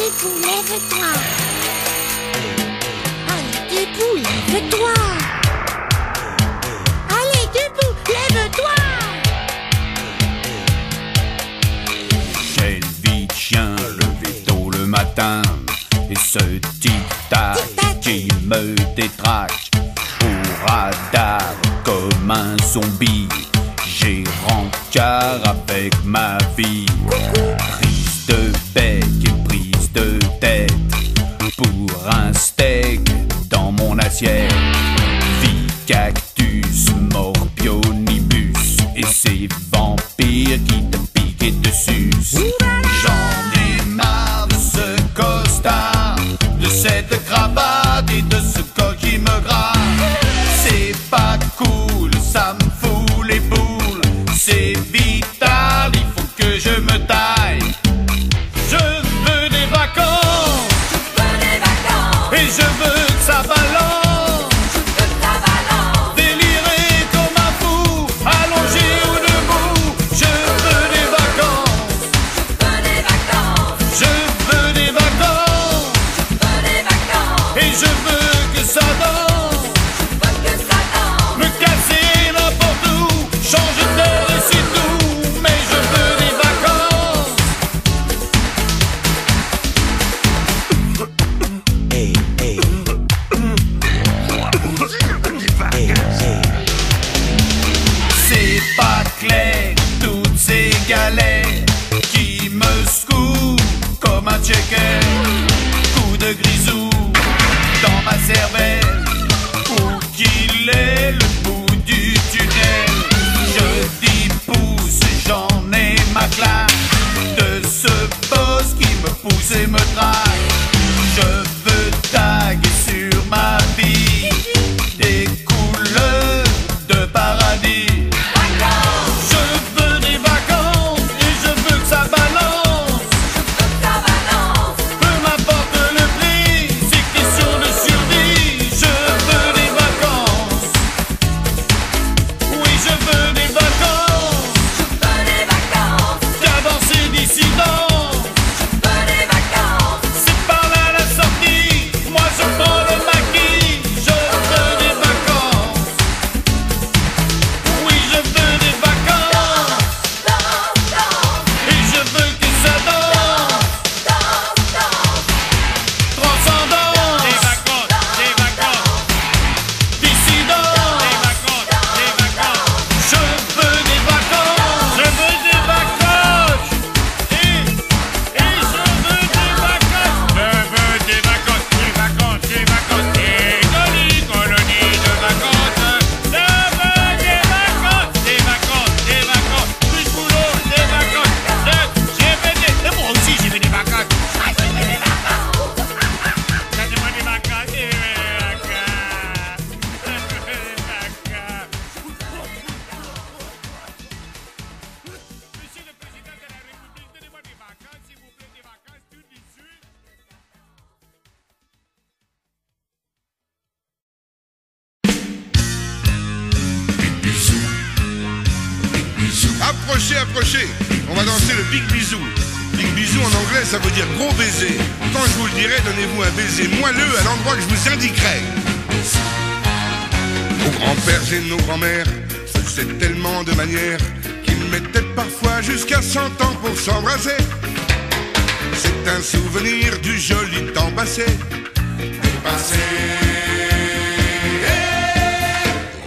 debout, lève-toi. Allez, debout, lève-toi. Allez, debout, lève-toi. Quelle vie de chien, levé tôt le matin. Et ce tic-tac qui me détraque au radar comme un zombie. J'ai rencard avec ma vie. Prise de bec et prise de tête pour un steak dans mon assiette. Vie cactus, morbionibus et ces vampires qui te piquent dessus. J'en ai marre de ce costard, de cette cravate et de ce corps qui me gratte. C'est pas cool, ça me fout les boules. C'est vital, il faut que je me taille. Je veux des vacances, et je veux que ça balance. Délirer comme un fou, allongé ou debout. Je veux des vacances, je veux des vacances, et je veux que ça danse. Me casser n'importe où, changer d'air et c'est tout. Mais je veux des vacances. Hey, hey. C'est pas clair, toutes ces galères qui me secouent comme un checker. Coup de grisou dans ma cervelle, où qu'il est le bout du tunnel. Je dis pousse, j'en ai ma claque de ce boss qui me pousse et me traque. Je veux taguer sur ma vie des couleurs de paradis. Je veux des vacances et je veux que ça balance. Peu m'importe le prix, c'est question de survie. Je veux des vacances. Oui, je veux des vacances. Cadencer dissident. C'est par là la sortie. Moi je prends le maquis. Je veux des vacances. Oui, je veux des vacances. Et je veux que ça danse. Transcendant. Des vacances. Dissident. Je veux des vacances. Je veux des vacances. Et je veux des vacances. Des vacances. Et colonie de vacances. Je veux des vacances. Plus de boulot, des vacances. J'ai fait des... Et moi aussi, j'ai fait des vacances. Donnez-moi des vacances. Monsieur le Président de la République, donnez-moi des vacances, s'il vous plaît, des vacances tout de suite. Approchez, approchez. On va danser le Big Bisou. Big Bisou en anglais, ça veut dire gros baiser. Quand je vous le dirai, donnez-vous un baiser moelleux à l'endroit que je vous indiquerai. Nos grands-pères et nos grands-mères faisaient tellement de manières qu'ils mettaient parfois jusqu'à 100 ans pour s'embrasser. C'est un souvenir du joli temps passé. Dépassé.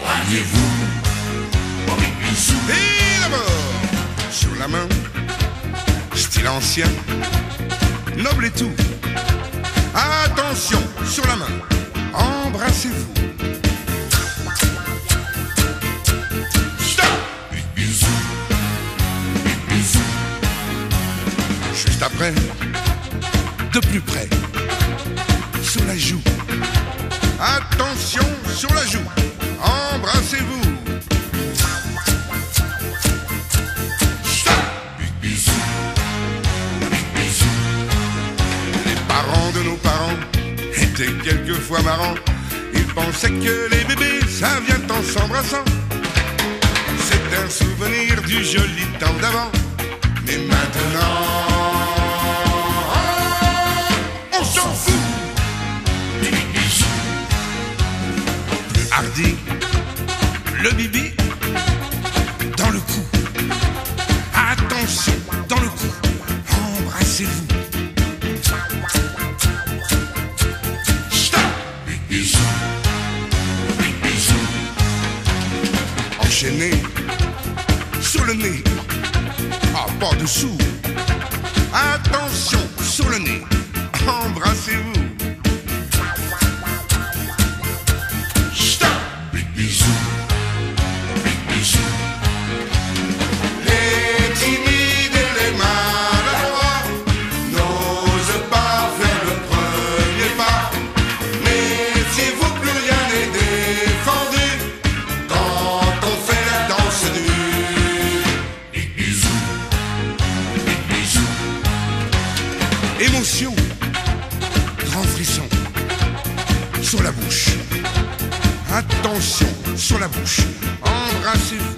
Voyez-vous. Et d'abord, sur la main, style ancien, noble et tout. Attention, sur la main, embrassez-vous. Stop! Bisous. Juste après, de plus près, sur la joue. Attention, sur la joue, embrassez-vous. De nos parents étaient quelquefois marrants. Ils pensaient que les bébés ça vient en s'embrassant. C'est un souvenir du joli temps d'avant. Mais maintenant dessous. Attention, sur le nez, embrassez-vous. Stop. Bisous, bisous. Les timides et les maladroits n'osent pas faire le premier pas. Méfiez-vous, plus rien n'est défendu quand on fait la danse du bisou, bisou. Émotion, grand frisson sur la bouche. Attention, sur la bouche, embrassez-vous.